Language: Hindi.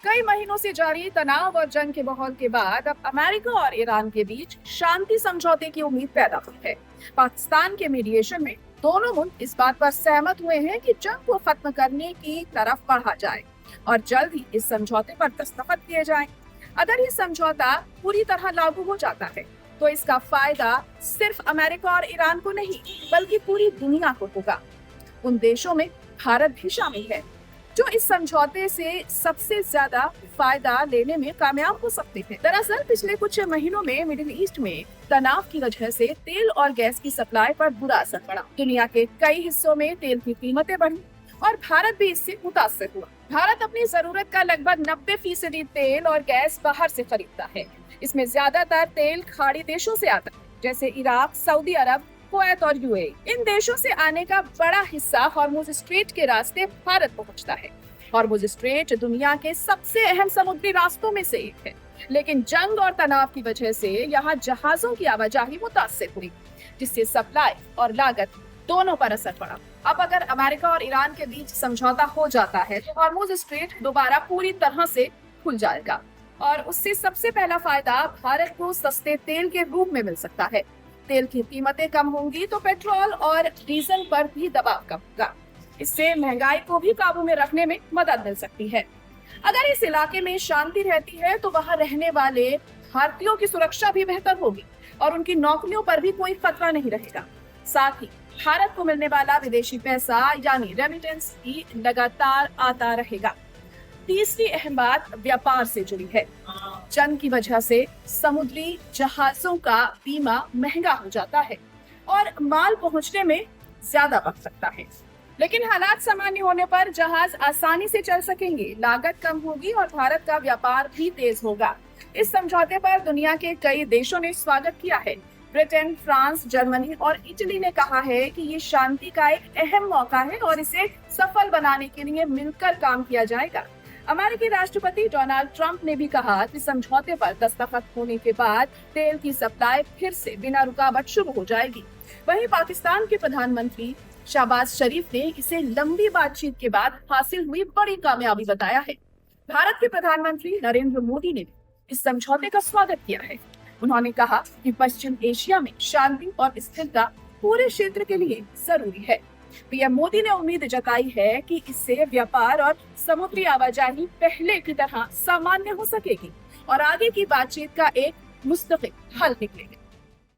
कई महीनों से जारी तनाव और जंग के माहौल के बाद अब अमेरिका और ईरान के बीच शांति समझौते की उम्मीद पैदा हुई है। पाकिस्तान के मीडिएशन में दोनों मुल्क इस बात पर सहमत हुए हैं कि जंग को खत्म करने की तरफ बढ़ा जाए और जल्द ही इस समझौते पर दस्तखत किए जाएं। अगर ये समझौता पूरी तरह लागू हो जाता है तो इसका फायदा सिर्फ अमेरिका और ईरान को नहीं बल्कि पूरी दुनिया को होगा। उन देशों में भारत भी शामिल है जो इस समझौते से सबसे ज्यादा फायदा लेने में कामयाब हो सकते हैं। दरअसल पिछले कुछ महीनों में मिडिल ईस्ट में तनाव की वजह से तेल और गैस की सप्लाई पर बुरा असर पड़ा। दुनिया के कई हिस्सों में तेल की कीमतें बढ़ी और भारत भी इससे मुतासिर हुआ। भारत अपनी जरूरत का लगभग 90% तेल और गैस बाहर से खरीदता है। इसमें ज्यादातर तेल खाड़ी देशों से आता है, जैसे इराक, सऊदी अरब, कुवैत और यूएई। इन देशों से आने का बड़ा हिस्सा हॉर्मुज स्ट्रेट के रास्ते भारत पहुंचता है। हॉर्मुज स्ट्रेट दुनिया के सबसे अहम समुद्री रास्तों में से एक है, लेकिन जंग और तनाव की वजह से यहाँ जहाजों की आवाजाही मुतासिर हुई, जिससे सप्लाई और लागत दोनों पर असर पड़ा। अब अगर अमेरिका और ईरान के बीच समझौता हो जाता है तो हॉर्मुज स्ट्रेट दोबारा पूरी तरह से खुल जाएगा और उससे सबसे पहला फायदा भारत को सस्ते तेल के रूप में मिल सकता है। तेल की कीमतें कम होंगी तो पेट्रोल और डीजल पर भी दबाव कम होगा। इससे महंगाई को भी काबू में रखने में मदद मिल सकती है। अगर इस इलाके में शांति रहती है तो वहां रहने वाले भारतीयों की सुरक्षा भी बेहतर होगी और उनकी नौकरियों पर भी कोई खतरा नहीं रहेगा। साथ ही भारत को मिलने वाला विदेशी पैसा यानी रेमिटेंस भी लगातार आता रहेगा। तीसरी अहम बात व्यापार से जुड़ी है। जंग की वजह से समुद्री जहाजों का बीमा महंगा हो जाता है और माल पहुंचने में ज्यादा वक्त लगता है, लेकिन हालात सामान्य होने पर जहाज आसानी से चल सकेंगे, लागत कम होगी और भारत का व्यापार भी तेज होगा। इस समझौते पर दुनिया के कई देशों ने स्वागत किया है। ब्रिटेन, फ्रांस, जर्मनी और इटली ने कहा है कि ये शांति का एक अहम मौका है और इसे सफल बनाने के लिए मिलकर काम किया जाएगा। अमेरिकी राष्ट्रपति डोनाल्ड ट्रंप ने भी कहा कि समझौते पर दस्तखत होने के बाद तेल की सप्लाई फिर से बिना रुकावट शुरू हो जाएगी। वहीं पाकिस्तान के प्रधानमंत्री शहबाज शरीफ ने इसे लंबी बातचीत के बाद हासिल हुई बड़ी कामयाबी बताया है। भारत के प्रधानमंत्री नरेंद्र मोदी ने इस समझौते का स्वागत किया है। उन्होंने कहा कि पश्चिम एशिया में शांति और स्थिरता पूरे क्षेत्र के लिए जरूरी है। पीएम मोदी ने उम्मीद जताई है कि इससे व्यापार और समुद्री आवाजाही पहले की तरह सामान्य हो सकेगी और आगे की बातचीत का एक मुस्तकिल हल निकलेगा।